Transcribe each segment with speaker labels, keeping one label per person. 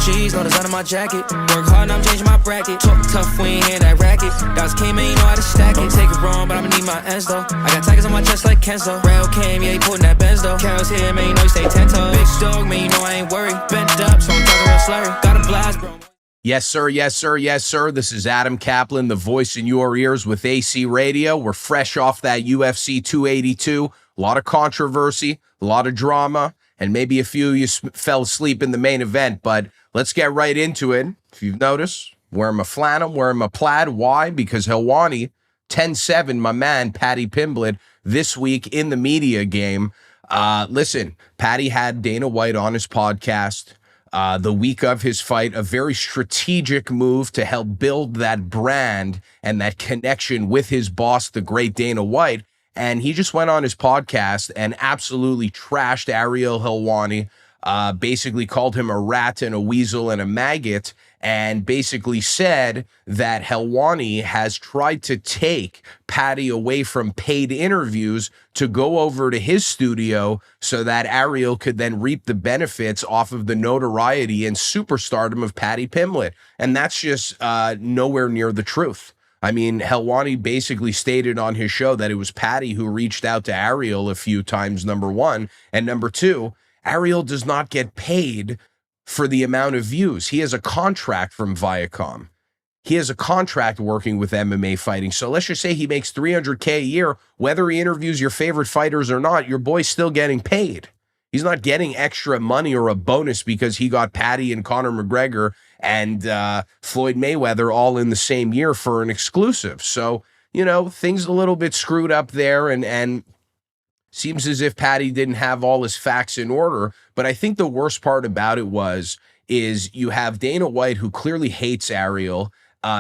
Speaker 1: G's, no design on my jacket. Work hard and I'm changing my bracket. Talk tough, we ain't hearing that racket. Dots came in, you know how to stack it. Don't take it wrong, but I'ma need my ends though. I got tigers on my chest like Kenzo. Rail came, yeah, he putting that Benz though. Carol's here, man, you know he stay 10 toes. Big dog, man, you know I ain't worried. Bent up, so I'm talking real slurry. Got a blast, bro.
Speaker 2: Yes, sir. Yes, sir. Yes, sir. This is Adam Caplan, the voice in your ears with AC Radio. We're fresh off that UFC 282. A lot of controversy, a lot of drama, and maybe a few of you fell asleep in the main event, but let's get right into it. If you've noticed, wearing my flannel, wearing my plaid. Why? Because Helwani, 10-7, my man, Paddy Pimblett, this week in the media game. Listen, Paddy had Dana White on his podcast the week of his fight, a very strategic move to help build that brand and that connection with his boss, the great Dana White. And he just went on his podcast and absolutely trashed Ariel Helwani, basically called him a rat and a weasel and a maggot, and basically said that Helwani has tried to take Paddy away from paid interviews to go over to his studio so that Ariel could then reap the benefits off of the notoriety and superstardom of Paddy Pimblett. And that's just nowhere near the truth. I mean, Helwani basically stated on his show that it was Paddy who reached out to Ariel a few times, number one. And number two, Ariel does not get paid for the amount of views. He has a contract from Viacom. He has a contract working with MMA fighting. So let's just say he makes $300K a year. Whether he interviews your favorite fighters or not, your boy's still getting paid. He's not getting extra money or a bonus because he got Paddy and Conor McGregor and Floyd Mayweather all in the same year for an exclusive. So, you know, things a little bit screwed up there, and seems as if Paddy didn't have all his facts in order. But I think the worst part about it is you have Dana White, who clearly hates Ariel,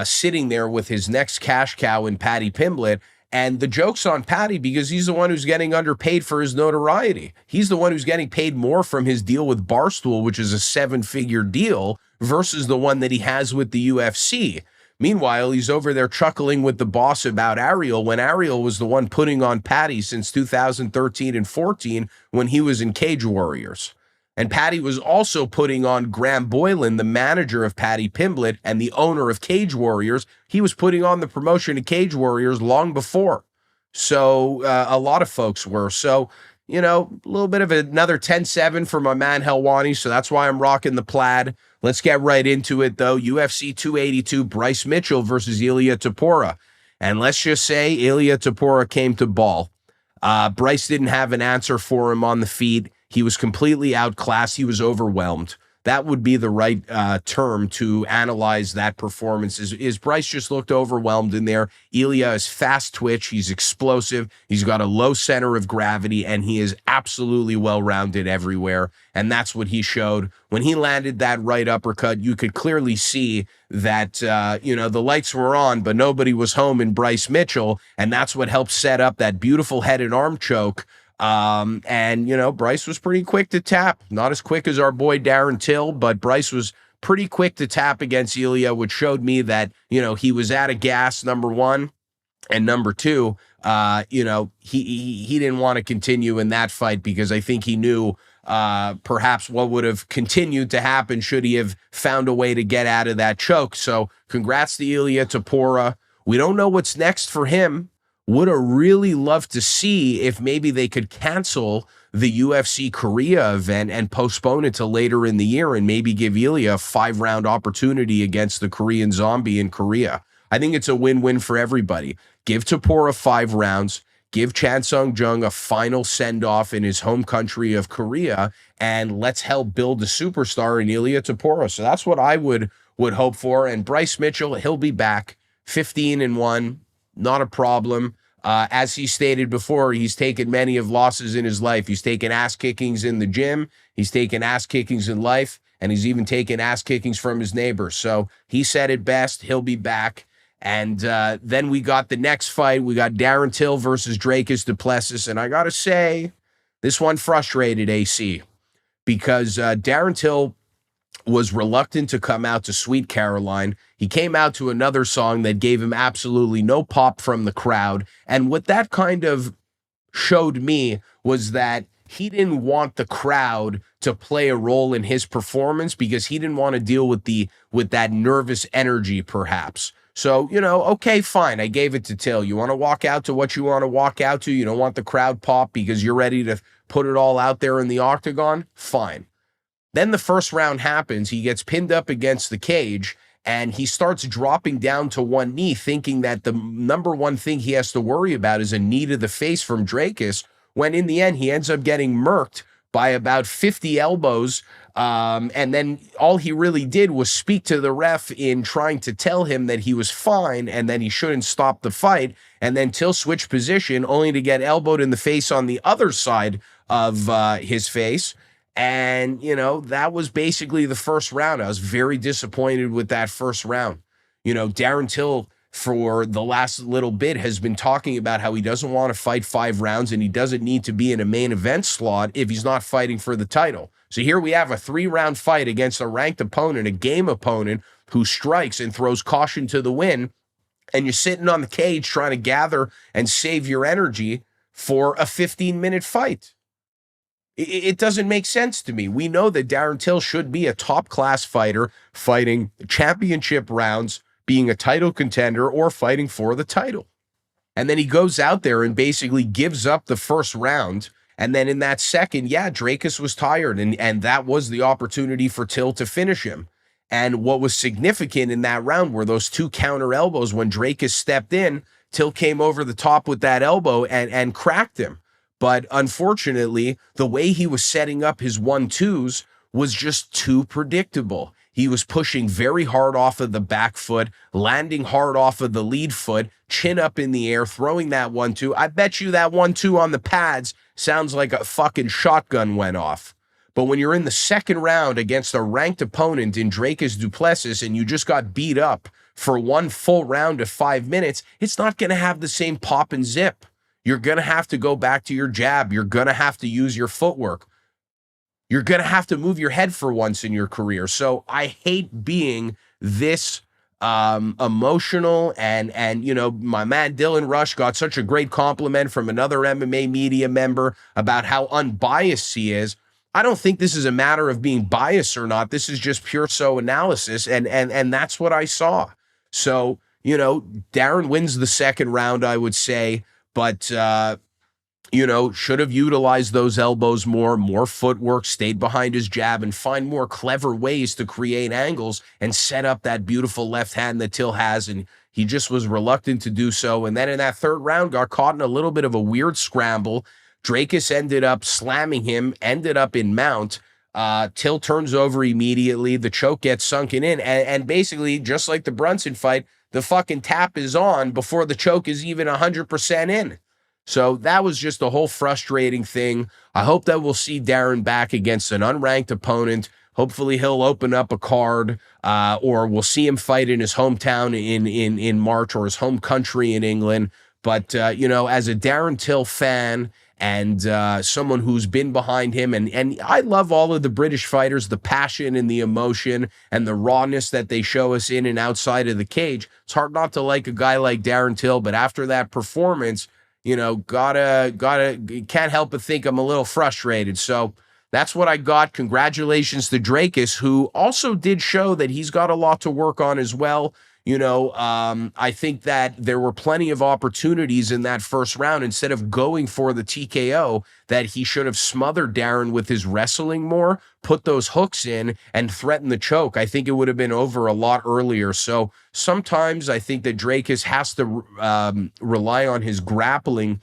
Speaker 2: sitting there with his next cash cow in Paddy Pimblett. And the joke's on Paddy because he's the one who's getting underpaid for his notoriety. He's the one who's getting paid more from his deal with Barstool, which is a 7-figure deal, versus the one that he has with the UFC. Meanwhile, he's over there chuckling with the boss about Ariel when Ariel was the one putting on Paddy since 2013 and 14 when he was in Cage Warriors. And Paddy was also putting on Graham Boylan, the manager of Paddy Pimblett and the owner of Cage Warriors. He was putting on the promotion of Cage Warriors long before. So a lot of folks were. So, you know, a little bit of another 10-7 for my man Helwani. So that's why I'm rocking the plaid. Let's get right into it, though. UFC 282, Bryce Mitchell versus Ilia Topuria. And let's just say Ilia Topuria came to ball. Bryce didn't have an answer for him on the feet. He was completely outclassed. He was overwhelmed. That would be the right term to analyze that performance. Is Bryce just looked overwhelmed in there. Ilia is fast twitch. He's explosive. He's got a low center of gravity, and he is absolutely well-rounded everywhere. And that's what he showed. When he landed that right uppercut, you could clearly see that, you know, the lights were on, but nobody was home in Bryce Mitchell. And that's what helped set up that beautiful head and arm choke. And, you know, Bryce was pretty quick to tap. Not as quick as our boy Darren Till, but Bryce was pretty quick to tap against Ilia, which showed me that, you know, he was out of gas, number one. And number two, you know, he didn't want to continue in that fight because I think he knew perhaps what would have continued to happen should he have found a way to get out of that choke. So congrats to Ilia Topuria. We don't know what's next for him. Would have really loved to see if maybe they could cancel the UFC Korea event and postpone it to later in the year and maybe give Ilia a 5-round opportunity against the Korean Zombie in Korea. I think it's a win-win for everybody. Give Topuria 5 rounds, give Chan Sung Jung a final send-off in his home country of Korea, and let's help build a superstar in Ilia Topuria. So that's what I would hope for. And Bryce Mitchell, he'll be back 15-1. Not a problem. As he stated before, he's taken many of losses in his life. He's taken ass kickings in the gym. He's taken ass kickings in life. And he's even taken ass kickings from his neighbors. So he said it best. He'll be back. And then we got the next fight. We got Darren Till versus Dricus du Plessis. And I got to say, this one frustrated AC because Darren Till was reluctant to come out to Sweet Caroline. He came out to another song that gave him absolutely no pop from the crowd. And what that kind of showed me was that he didn't want the crowd to play a role in his performance because he didn't want to deal with that nervous energy, perhaps. So, okay, fine. I gave it to Till. You want to walk out to what you want to walk out to? You don't want the crowd pop because you're ready to put it all out there in the octagon? Fine. Then the first round happens. He gets pinned up against the cage, and he starts dropping down to one knee, thinking that the number one thing he has to worry about is a knee to the face from Dricus, when in the end, he ends up getting murked by about 50 elbows. And then all he really did was speak to the ref in trying to tell him that he was fine and that he shouldn't stop the fight. And then Till switched position only to get elbowed in the face on the other side of his face. And, that was basically the first round. I was very disappointed with that first round. Darren Till, for the last little bit, has been talking about how he doesn't want to fight 5 rounds and he doesn't need to be in a main event slot if he's not fighting for the title. So here we have a 3-round fight against a ranked opponent, a game opponent who strikes and throws caution to the wind, and you're sitting on the cage trying to gather and save your energy for a 15-minute fight. It doesn't make sense to me. We know that Darren Till should be a top-class fighter, fighting championship rounds, being a title contender, or fighting for the title. And then he goes out there and basically gives up the first round. And then in that second, Dricus was tired, and that was the opportunity for Till to finish him. And what was significant in that round were those 2 counter elbows. When Dricus stepped in, Till came over the top with that elbow and cracked him. But unfortunately, the way he was setting up his 1-2s was just too predictable. He was pushing very hard off of the back foot, landing hard off of the lead foot, chin up in the air, throwing that 1-2. I bet you that 1-2 on the pads sounds like a fucking shotgun went off. But when you're in the second round against a ranked opponent in Dricus du Plessis and you just got beat up for 1 full round of 5 minutes, it's not going to have the same pop and zip. You're going to have to go back to your jab. You're going to have to use your footwork. You're going to have to move your head for once in your career. So I hate being this emotional, and my man Dylan Rush got such a great compliment from another MMA media member about how unbiased he is. I don't think this is a matter of being biased or not. This is just pure analysis, and that's what I saw. So, Darren wins the second round, I would say, but should have utilized those elbows more footwork, stayed behind his jab, and find more clever ways to create angles and set up that beautiful left hand that Till has. And he just was reluctant to do so. And then in that third round, got caught in a little bit of a weird scramble. Dricus ended up slamming him, ended up in mount. Till turns over immediately. The choke gets sunken in. And basically, just like the Brunson fight, the fucking tap is on before the choke is even 100% in. So that was just a whole frustrating thing. I hope that we'll see Darren back against an unranked opponent. Hopefully he'll open up a card, or we'll see him fight in his hometown in March, or his home country in England. But, as a Darren Till fan and someone who's been behind him, and I love all of the British fighters, the passion and the emotion and the rawness that they show us in and outside of the cage. It's hard not to like a guy like Darren Till, but after that performance, can't help but think I'm a little frustrated. So that's what I got. Congratulations to Dricus, who also did show that he's got a lot to work on as well. I think that there were plenty of opportunities in that first round. Instead of going for the TKO, that he should have smothered Darren with his wrestling more, put those hooks in, and threatened the choke. I think it would have been over a lot earlier. So sometimes I think that Dricus has to rely on his grappling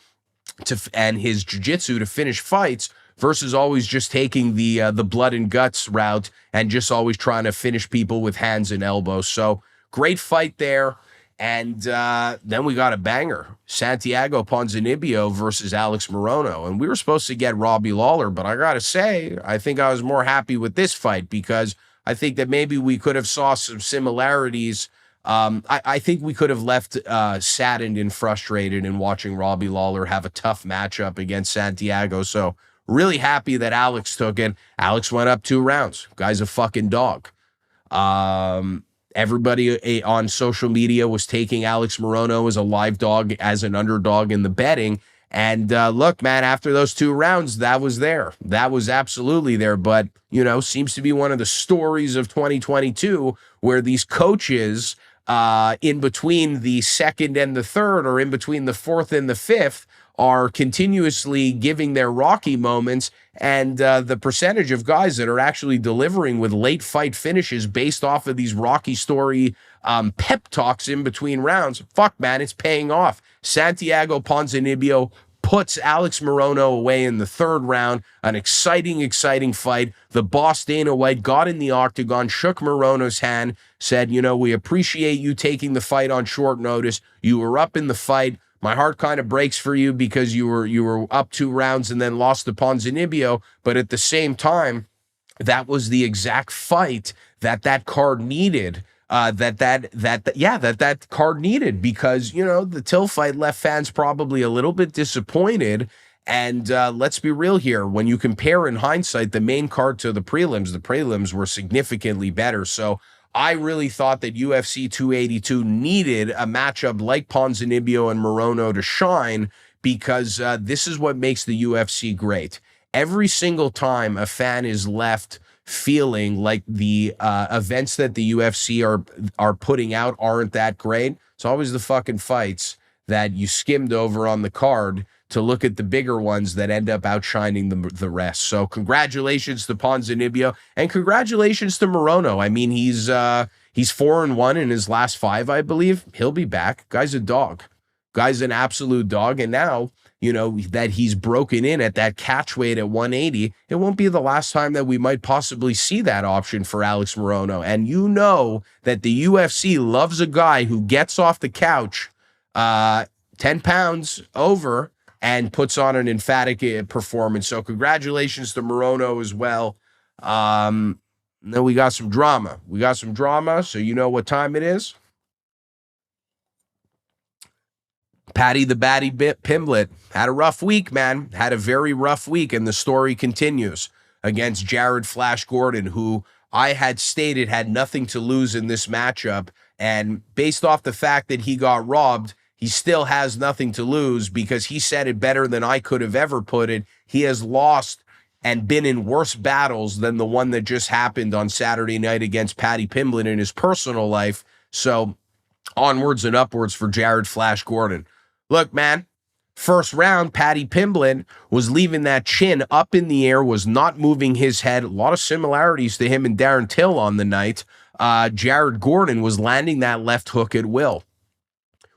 Speaker 2: and his jiu-jitsu to finish fights, versus always just taking the blood and guts route and just always trying to finish people with hands and elbows. So great fight there. And then we got a banger. Santiago Ponzinibbio versus Alex Morono. And we were supposed to get Robbie Lawler, but I got to say, I think I was more happy with this fight, because I think that maybe we could have saw some similarities. I think we could have left saddened and frustrated in watching Robbie Lawler have a tough matchup against Santiago. So really happy that Alex took it. Alex went up 2 rounds. Guy's a fucking dog. Everybody on social media was taking Alex Morono as a live dog, as an underdog in the betting. And look, man, after those 2 rounds, that was there. That was absolutely there. But, seems to be one of the stories of 2022 where these coaches in between the second and the third, or in between the fourth and the fifth, are continuously giving their Rocky moments, and the percentage of guys that are actually delivering with late fight finishes based off of these Rocky story pep talks in between rounds, fuck, man, it's paying off. Santiago Ponzinibbio puts Alex Morono away in the third round. An exciting fight. The boss, Dana White, got in the octagon, shook Morono's hand, said, we appreciate you taking the fight on short notice. You were up in the fight. My heart kind of breaks for you because you were up 2 rounds and then lost to Ponzinibbio. But at the same time, that was the exact fight that card needed. That card needed, because the Till fight left fans probably a little bit disappointed. And let's be real here, when you compare in hindsight the main card to the prelims were significantly better. So I really thought that UFC 282 needed a matchup like Ponzinibbio and Morono to shine, because this is what makes the UFC great. Every single time a fan is left feeling like the events that the UFC are putting out aren't that great, it's always the fucking fights that you skimmed over on the card to look at the bigger ones that end up outshining the rest. So congratulations to Ponzinibbio, and congratulations to Morono. I mean, he's 4-1 in his last 5, I believe. He'll be back. Guy's a dog. Guy's an absolute dog. And now, that he's broken in at that catch weight at 180, it won't be the last time that we might possibly see that option for Alex Morono. And that the UFC loves a guy who gets off the couch 10 pounds over and puts on an emphatic performance. So congratulations to Morono as well. Then we got some drama. So you know what time it is? Paddy the Baddy Pimblett had a rough week, man. Had a very rough week, and the story continues against Jared Flash Gordon, who I had stated had nothing to lose in this matchup. And based off the fact that he got robbed, he still has nothing to lose, because he said it better than I could have ever put it. He has lost and been in worse battles than the one that just happened on Saturday night against Paddy Pimblett in his personal life. So onwards and upwards for Jared Flash Gordon. Look, man, first round, Paddy Pimblett was leaving that chin up in the air, was not moving his head. A lot of similarities to him and Darren Till on the night. Jared Gordon was landing that left hook at will,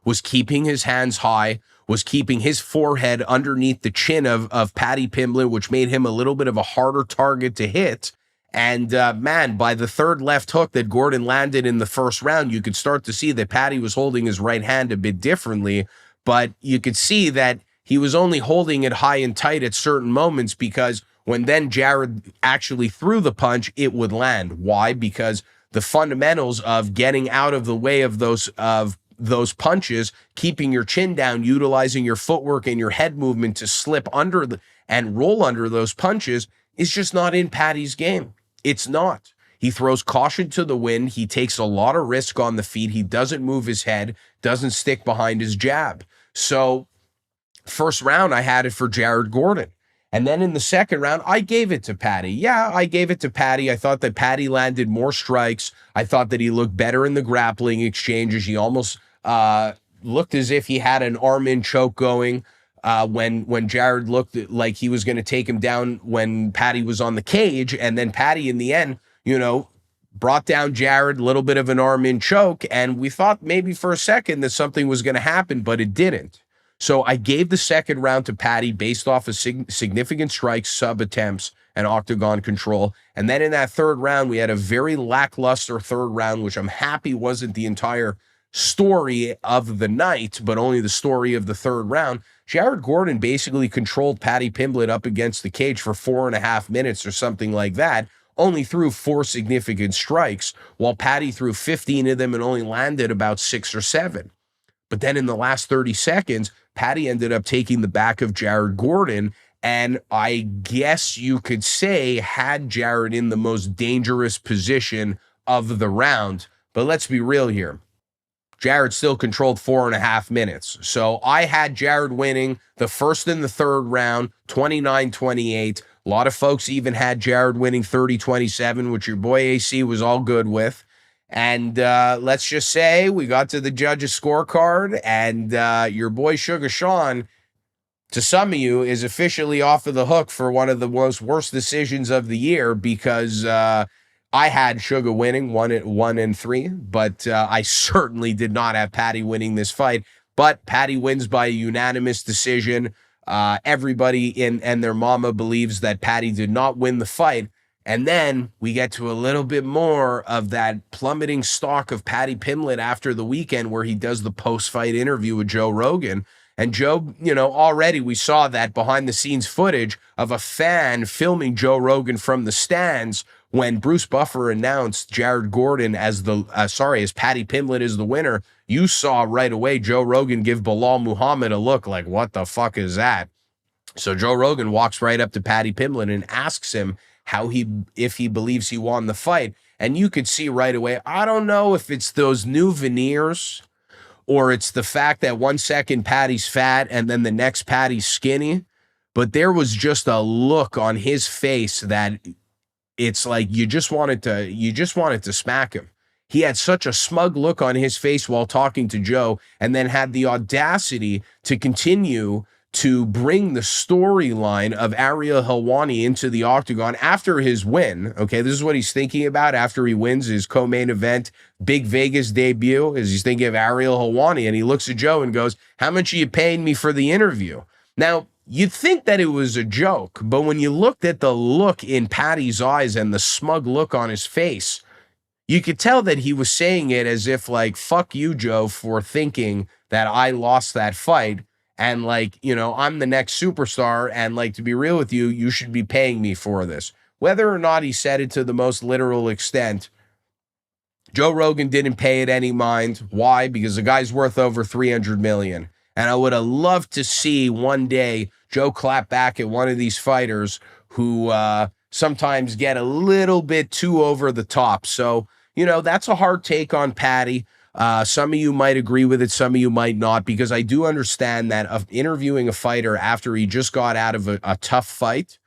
Speaker 2: was keeping his hands high, was keeping his forehead underneath the chin of Paddy Pimblett, which made him a little bit of a harder target to hit. And man, by the third left hook that Gordon landed in the first round, you could start to see that Paddy was holding his right hand a bit differently. But you could see that he was only holding it high and tight at certain moments, because when then Jared actually threw the punch, it would land. Why? Because the fundamentals of getting out of the way of those punches, keeping your chin down, utilizing your footwork and your head movement to slip under and roll under those punches is just not in Paddy's game. It's not. He throws caution to the wind. He takes a lot of risk on the feet. He doesn't move his head, doesn't stick behind his jab. So first round, I had it for Jared Gordon. And then in the second round, I gave it to Paddy. Yeah, I gave it to Paddy. I thought that Paddy landed more strikes. I thought that he looked better in the grappling exchanges. He almost looked as if he had an arm-in choke going when Jared looked like he was going to take him down when Paddy was on the cage. And then Paddy, in the end, brought down Jared, a little bit of an arm-in choke, and we thought maybe for a second that something was going to happen, but it didn't. So I gave the second round to Paddy based off of significant strikes, sub-attempts, and octagon control. And then in that third round, we had a very lackluster third round, which I'm happy wasn't the entire story of the night, but only the story of the third round. Jared Gordon basically controlled Paddy Pimblett up against the cage for 4.5 minutes or something like that, only threw 4 significant strikes, while Paddy threw 15 of them and only landed about 6 or 7. But then in the last 30 seconds, Paddy ended up taking the back of Jared Gordon, and I guess you could say had Jared in the most dangerous position of the round. But let's be real here. Jared still controlled 4.5 minutes. So I had Jared winning the first and the third round, 29-28. A lot of folks even had Jared winning 30-27, which your boy AC was all good with. And let's just say we got to the judges' scorecard, and your boy Sugar Sean, to some of you, is officially off of the hook for one of the worst decisions of the year, because I had Sugar winning 1-3, but I certainly did not have Paddy winning this fight. But Paddy wins by a unanimous decision. Everybody and their mama believes that Paddy did not win the fight. And then we get to a little bit more of that plummeting stock of Paddy Pimblett after the weekend, where he does the post-fight interview with Joe Rogan. And Joe, already we saw that behind-the-scenes footage of a fan filming Joe Rogan from the stands when Bruce Buffer announced Jared Gordon as Paddy Pimblett is the winner. You saw right away Joe Rogan give Bilal Muhammad a look like, what the fuck is that? So Joe Rogan walks right up to Paddy Pimblett and asks him if he believes he won the fight. And you could see right away, I don't know if it's those new veneers or it's the fact that 1 second Paddy's fat and then the next Paddy's skinny, but there was just a look on his face that it's like you just wanted to smack him. He had such a smug look on his face while talking to Joe, and then had the audacity to continue to bring the storyline of Ariel Helwani into the octagon after his win. Okay, this is what he's thinking about after he wins his co-main event, Big Vegas debut, is he's thinking of Ariel Helwani, and he looks at Joe and goes, how much are you paying me for the interview? Now, you'd think that it was a joke, but when you looked at the look in Paddy's eyes and the smug look on his face, you could tell that he was saying it as if like, fuck you, Joe, for thinking that I lost that fight. And like, I'm the next superstar. And like, to be real with you, you should be paying me for this. Whether or not he said it to the most literal extent, Joe Rogan didn't pay it any mind. Why? Because the guy's worth over $300 million. And I would have loved to see one day Joe clap back at one of these fighters who sometimes get a little bit too over the top. So, that's a hard take on Paddy. Some of you might agree with it, some of you might not, because I do understand that of interviewing a fighter after he just got out of a tough fight,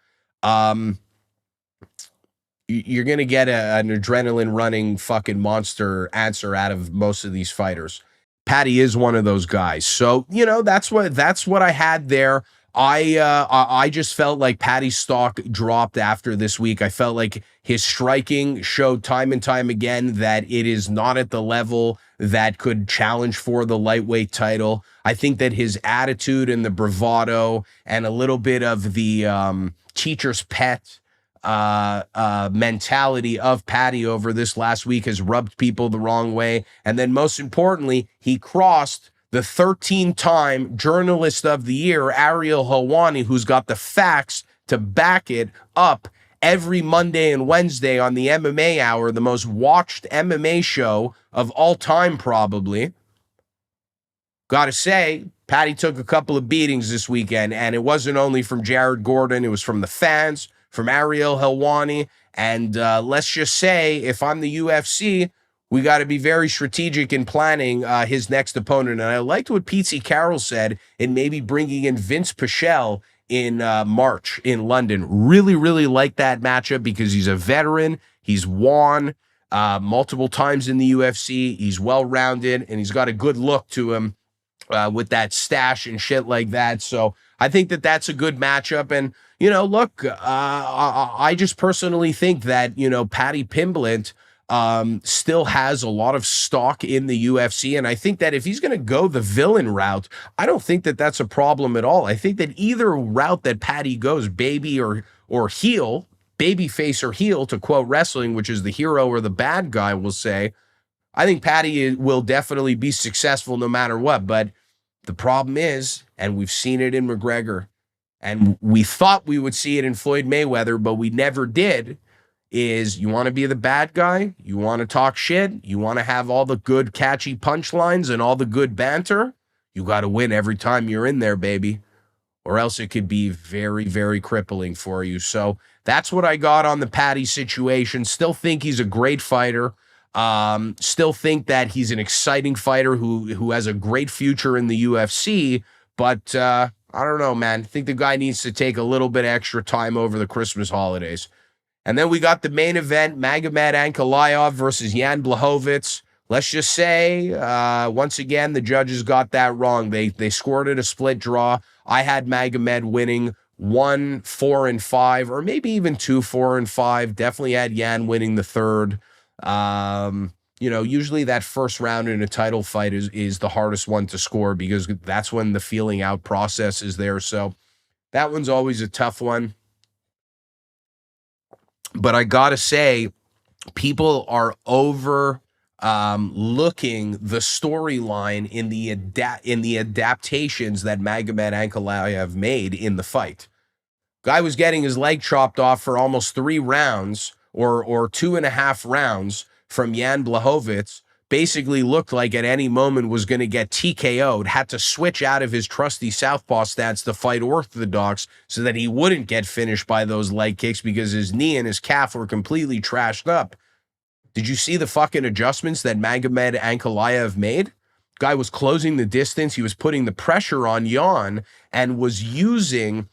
Speaker 2: you're going to get an adrenaline running fucking monster answer out of most of these fighters. Paddy is one of those guys. So, that's what I had there. I just felt like Paddy's stock dropped after this week. I felt like his striking showed time and time again that it is not at the level that could challenge for the lightweight title. I think that his attitude and the bravado and a little bit of the teacher's pet mentality of Paddy over this last week has rubbed people the wrong way. And then most importantly, he crossed the 13-time Journalist of the Year, Ariel Helwani, who's got the facts to back it up every Monday and Wednesday on the MMA Hour, the most watched MMA show of all time, probably. Gotta say, Paddy took a couple of beatings this weekend, and it wasn't only from Jared Gordon, it was from the fans, from Ariel Helwani, and let's just say, if I'm the UFC, we got to be very strategic in planning his next opponent. And I liked what Pete Carroll said in maybe bringing in Vince Pichel in March in London. Really, really like that matchup because he's a veteran. He's won multiple times in the UFC. He's well-rounded, and he's got a good look to him with that stash and shit like that. So I think that that's a good matchup. And, look, I just personally think that, Paddy Pimblett still has a lot of stock in the UFC. And I think that if he's going to go the villain route, I don't think that that's a problem at all. I think that either route that Paddy goes, baby or heel, baby face or heel, to quote wrestling, which is the hero or the bad guy will say, I think Paddy will definitely be successful no matter what. But the problem is, and we've seen it in McGregor, and we thought we would see it in Floyd Mayweather, but we never did, is you want to be the bad guy, you want to talk shit, you want to have all the good catchy punchlines and all the good banter, you got to win every time you're in there, baby, or else it could be very, very crippling for you. So that's what I got on the Paddy situation. Still think he's a great fighter. Still think that he's an exciting fighter who has a great future in the UFC, but I don't know, man. I think the guy needs to take a little bit extra time over the Christmas holidays. And then we got the main event, Magamed Ankalaev versus Jan Błachowicz. Let's just say, once again, the judges got that wrong. They scored it a split draw. I had Magamed winning 1-4-5, or maybe even 2-4-5. Definitely had Jan winning the third. Usually that first round in a title fight is the hardest one to score because that's when the feeling out process is there. So that one's always a tough one. But I gotta say, people are looking the storyline in the adaptations that Magamed Ankalaev made in the fight. Guy was getting his leg chopped off for almost 3 rounds or 2.5 rounds from Jan Błachowicz. Basically looked like at any moment was going to get TKO'd, had to switch out of his trusty southpaw stance to fight orthodox so that he wouldn't get finished by those leg kicks because his knee and his calf were completely trashed up. Did you see the fucking adjustments that Magamed Ankalaev made? Guy was closing the distance. He was putting the pressure on Jan and was using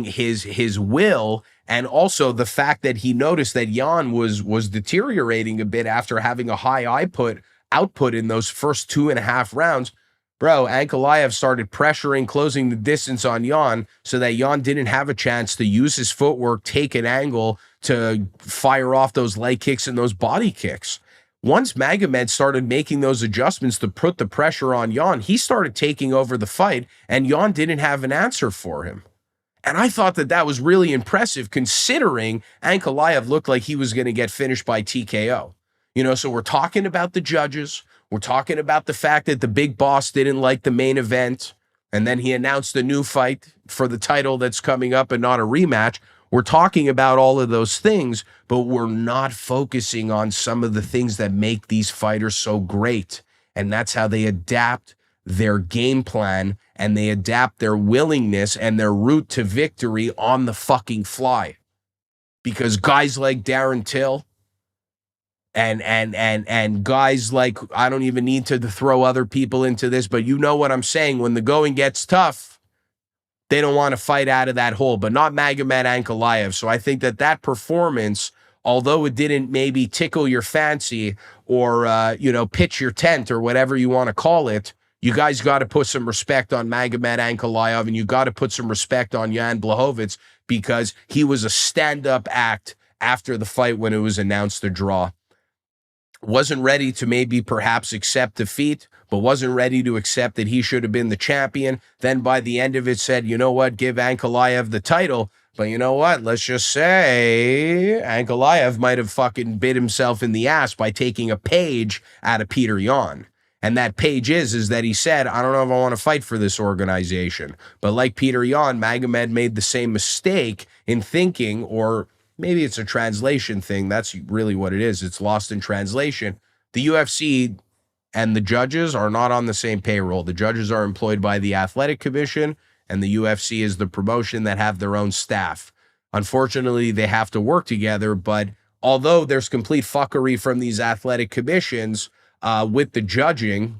Speaker 2: his will, and also the fact that he noticed that Jan was deteriorating a bit after having a high output in those first 2.5 rounds. Bro, Ankalaev started pressuring, closing the distance on Jan so that Jan didn't have a chance to use his footwork, take an angle to fire off those leg kicks and those body kicks. Once Magamed started making those adjustments to put the pressure on Jan, he started taking over the fight, and Jan didn't have an answer for him. And I thought that was really impressive considering Ankalaev looked like he was going to get finished by TKO. So we're talking about the judges. We're talking about the fact that the big boss didn't like the main event, and then he announced a new fight for the title that's coming up and not a rematch. We're talking about all of those things, but we're not focusing on some of the things that make these fighters so great. And that's how they adapt their game plan and they adapt their willingness and their route to victory on the fucking fly. Because guys like Darren Till and guys like, I don't even need to throw other people into this, but you know what I'm saying. When the going gets tough, they don't want to fight out of that hole, but not Magamed Ankalaev. So I think that performance, although it didn't maybe tickle your fancy or, pitch your tent or whatever you want to call it, you guys got to put some respect on Magamed Ankalaev, and you got to put some respect on Jan Błachowicz because he was a stand-up act after the fight when it was announced the draw. Wasn't ready to maybe perhaps accept defeat, but wasn't ready to accept that he should have been the champion. Then by the end of it said, you know what, give Ankalaev the title. But you know what, let's just say Ankalaev might have fucking bit himself in the ass by taking a page out of Peter Yan. And that page is that he said, I don't know if I want to fight for this organization. But like Peter Yan, Magamed made the same mistake in thinking, or maybe it's a translation thing. That's really what it is. It's lost in translation. The UFC and the judges are not on the same payroll. The judges are employed by the Athletic Commission, and the UFC is the promotion that have their own staff. Unfortunately, they have to work together, but although there's complete fuckery from these athletic commissions with the judging,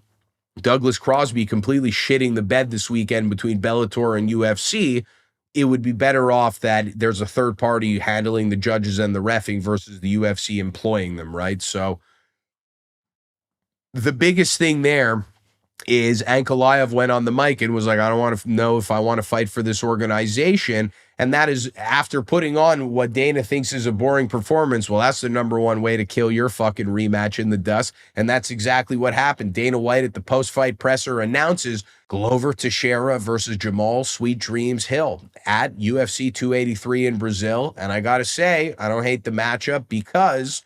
Speaker 2: Douglas Crosby completely shitting the bed this weekend between Bellator and UFC, it would be better off that there's a third party handling the judges and the reffing versus the UFC employing them, right? So the biggest thing there is Ankalaev went on the mic and was like, I don't want to know if I want to fight for this organization. And that is after putting on what Dana thinks is a boring performance. Well, that's the number one way to kill your fucking rematch in the dust. And that's exactly what happened. Dana White at the post-fight presser announces Glover Teixeira versus Jamahal Sweet Dreams Hill at UFC 283 in Brazil. And I got to say, I don't hate the matchup because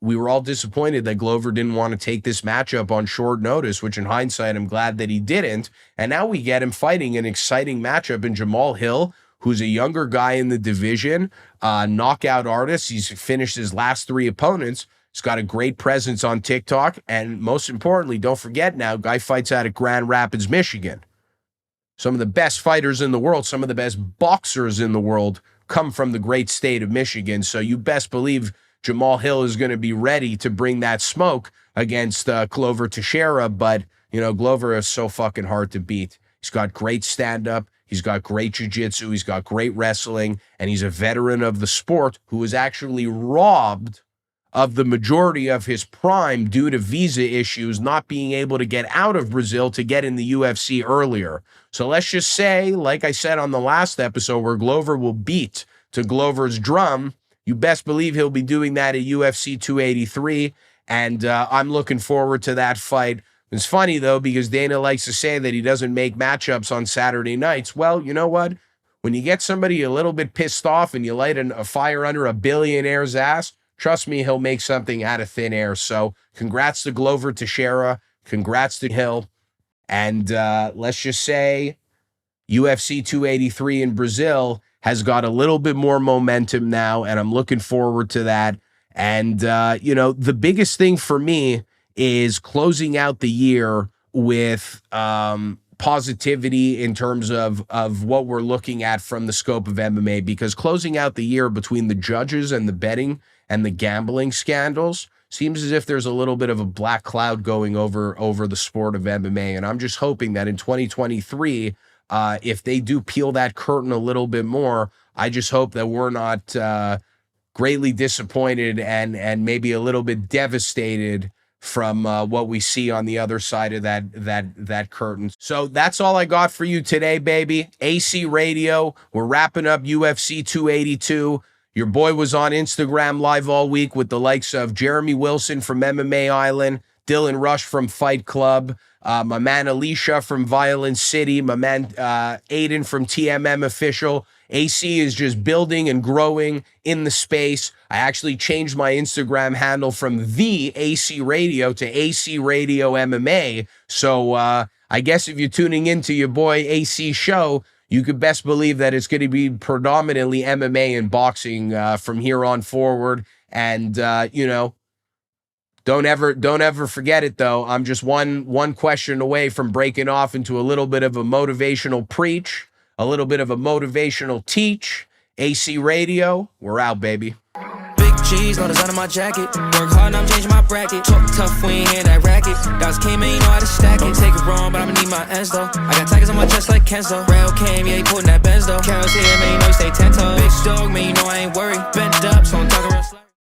Speaker 2: we were all disappointed that Glover didn't want to take this matchup on short notice, which in hindsight, I'm glad that he didn't. And now we get him fighting an exciting matchup in Jamahal Hill, who's a younger guy in the division, knockout artist. He's finished his last 3 opponents. He's got a great presence on TikTok. And most importantly, don't forget now, guy fights out of Grand Rapids, Michigan. Some of the best fighters in the world, some of the best boxers in the world come from the great state of Michigan. So you best believe Jamahal Hill is going to be ready to bring that smoke against Glover Teixeira. But, you know, Glover is so fucking hard to beat. He's got great stand-up. He's got great jiu-jitsu. He's got great wrestling. And he's a veteran of the sport who was actually robbed of the majority of his prime due to visa issues, not being able to get out of Brazil to get in the UFC earlier. So let's just say, like I said on the last episode, where Glover will beat to Glover's drum, you best believe he'll be doing that at UFC 283. And I'm looking forward to that fight. It's funny, though, because Dana likes to say that he doesn't make matchups on Saturday nights. Well, you know what? When you get somebody a little bit pissed off and you light a fire under a billionaire's ass, trust me, he'll make something out of thin air. So congrats to Glover Teixeira. Congrats to Hill. And let's just say UFC 283 in Brazil has got a little bit more momentum now, and I'm looking forward to that. And, you know, the biggest thing for me is closing out the year with positivity in terms of what we're looking at from the scope of MMA, because closing out the year between the judges and the betting and the gambling scandals seems as if there's a little bit of a black cloud going over the sport of MMA. And I'm just hoping that in 2023, if they do peel that curtain a little bit more, I just hope that we're not greatly disappointed and maybe a little bit devastated from what we see on the other side of that curtain. So that's all I got for you today, baby. AC Radio. We're wrapping up UFC 282. Your boy was on Instagram Live all week with the likes of Jeremy Wilson from MMA Island, Dylan Rush from Fight Club, my man Alicia from Violence City, my man Aiden from TMM Official. AC is just building and growing in the space. I actually changed my Instagram handle from the AC Radio to AC Radio MMA. So I guess if you're tuning into your boy AC show, you could best believe that it's going to be predominantly MMA and boxing from here on forward. And, you know, don't ever forget it, though. I'm just one question away from breaking off into a little bit of a motivational preach, a little bit of a motivational teach. AC Radio, we're out, baby.
Speaker 1: Big G's, no design on my jacket. Work hard and I'm changing my bracket. Talk tough, we ain't hear that racket. Dogs came in, you know how to stack it. Don't take it wrong, but I'ma need my ends though. I got tigers on my chest like Kenzo. Rail came, yeah, he putting that Benz though. Carol's here, man, you know he stay 10 toes. Big dog, man, you know I ain't worried. Bent up, so I'm talking real slow.